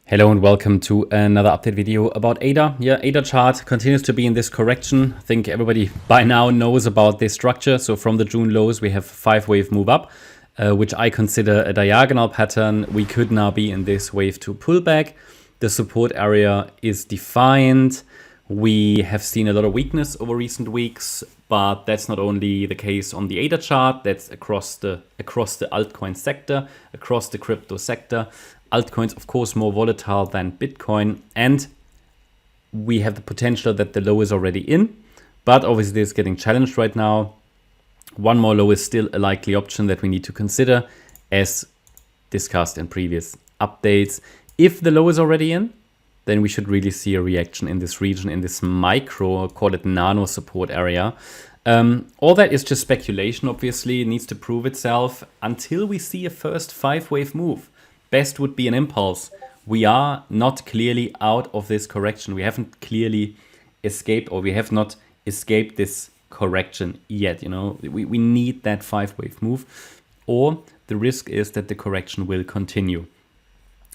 Hello and welcome to another update video about ADA. Yeah, ADA chart continues to be in this correction. I think everybody by now knows about this structure. So from the June lows, we have 5-wave move up, which I consider a diagonal pattern. We could now be in this wave 2 pullback. The support area is defined. We have seen a lot of weakness over recent weeks, but that's not only the case on the ADA chart, that's across the altcoin sector, across the crypto sector. Altcoins, of course, more volatile than Bitcoin, and we have the potential that the low is already in, but obviously it's getting challenged right now. One more low is still a likely option that we need to consider, as discussed in previous updates. If the low is already in, then we should really see a reaction in this region, in this micro, call it nano support area. All that is just speculation, obviously. It needs to prove itself until we see a first 5-wave move. Best would be an impulse. We are not clearly out of this correction. We haven't clearly escaped, or we have not escaped this correction yet. You know, we need that 5-wave move, or the risk is that the correction will continue.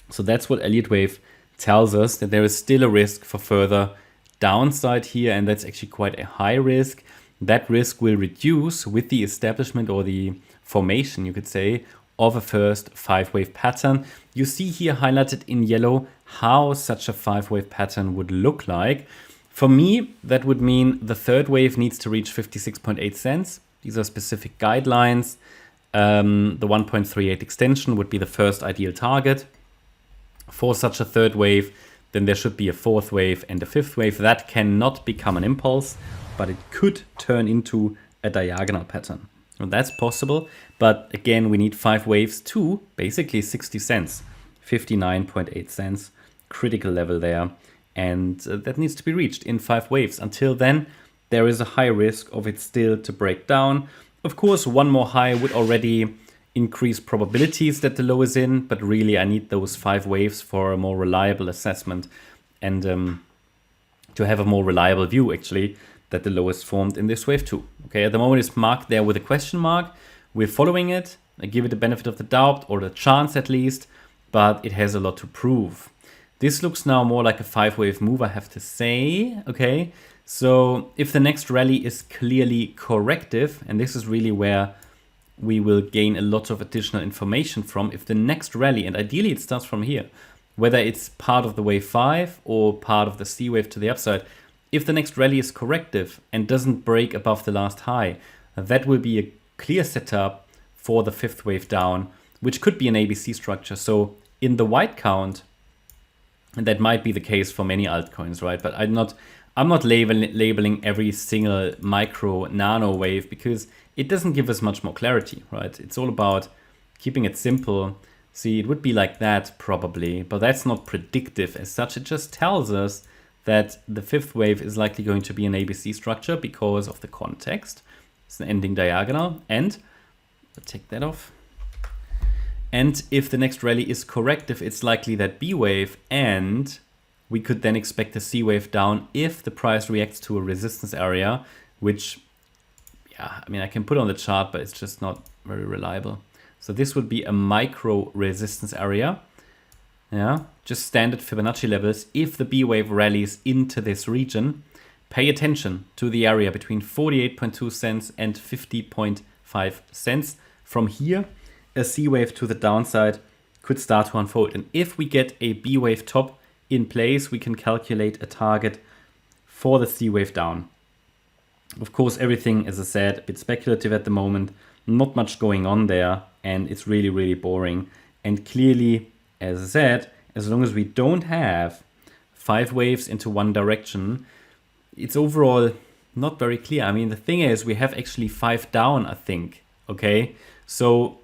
So that's what Elliott wave tells us, that there is still a risk for further downside here, and that's actually quite a high risk. That risk will reduce with the establishment, or the formation, you could say, of a first 5-wave pattern. You see here highlighted in yellow how such a 5-wave pattern would look like. For me, that would mean the third wave needs to reach 56.8 cents. These are specific guidelines. The 1.38 extension would be the first ideal target. For such a third wave, then there should be a fourth wave and a fifth wave. That cannot become an impulse, but it could turn into a diagonal pattern. Well, that's possible, but again, we need 5 waves to basically 60 cents, 59.8 cents, critical level there. And that needs to be reached in 5 waves. Until then, there is a high risk of it still to break down. Of course, one more high would already increase probabilities that the low is in, but really I need those 5 waves for a more reliable assessment and to have a more reliable view, actually, that the low is formed in this wave 2. Okay, at the moment it's marked there with a question mark. We're following it. I give it the benefit of the doubt, or the chance at least, but it has a lot to prove. This looks now more like a 5-wave move, I have to say. Okay, so if the next rally is clearly corrective, and this is really where we will gain a lot of additional information from, if the next rally, and ideally it starts from here, whether it's part of the wave 5 or part of the C wave to the upside, if the next rally is corrective and doesn't break above the last high, that will be a clear setup for the 5th wave down, which could be an ABC structure. So in the white count, and that might be the case for many altcoins, right? But I'm not labeling every single micro nano wave, because it doesn't give us much more clarity, right? It's all about keeping it simple. See, it would be like that probably, but that's not predictive as such. It just tells us that the 5th wave is likely going to be an ABC structure because of the context. It's an ending diagonal, and I'll take that off. And if the next rally is corrective, it's likely that B wave, and we could then expect a C wave down if the price reacts to a resistance area, which, yeah, I mean, I can put on the chart, but it's just not very reliable. So this would be a micro resistance area. Yeah, just standard Fibonacci levels. If the B wave rallies into this region, pay attention to the area between 48.2 cents and 50.5 cents. From here, a C wave to the downside could start to unfold. And if we get a B wave top in place, we can calculate a target for the C wave down. Of course, everything, as I said, a bit speculative at the moment, not much going on there, and it's really, really boring. And clearly, as I said, as long as we don't have 5 waves into one direction, it's overall not very clear. I mean, the thing is, we have actually 5 down, I think. Okay, so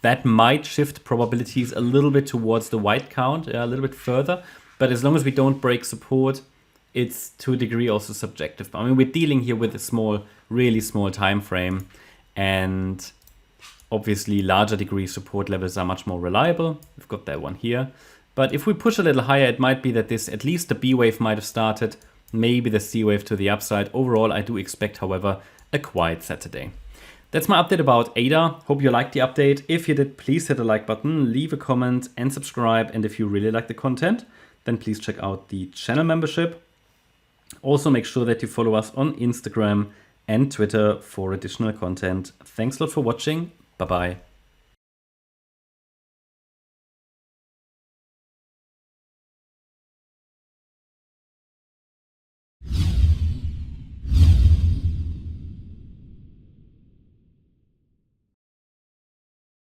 that might shift probabilities a little bit towards the white count, a little bit further. But as long as we don't break support, it's to a degree also subjective. I mean, we're dealing here with a small, really small time frame, and obviously larger degree support levels are much more reliable. We've got that one here. But if we push a little higher, it might be that this, at least the B wave might have started, maybe the C wave to the upside. Overall, I do expect, however, a quiet Saturday. That's my update about ADA. Hope you liked the update. If you did, please hit the like button, leave a comment and subscribe. And if you really like the content, then please check out the channel membership. Also make sure that you follow us on Instagram and Twitter for additional content. Thanks a lot for watching. Bye-bye.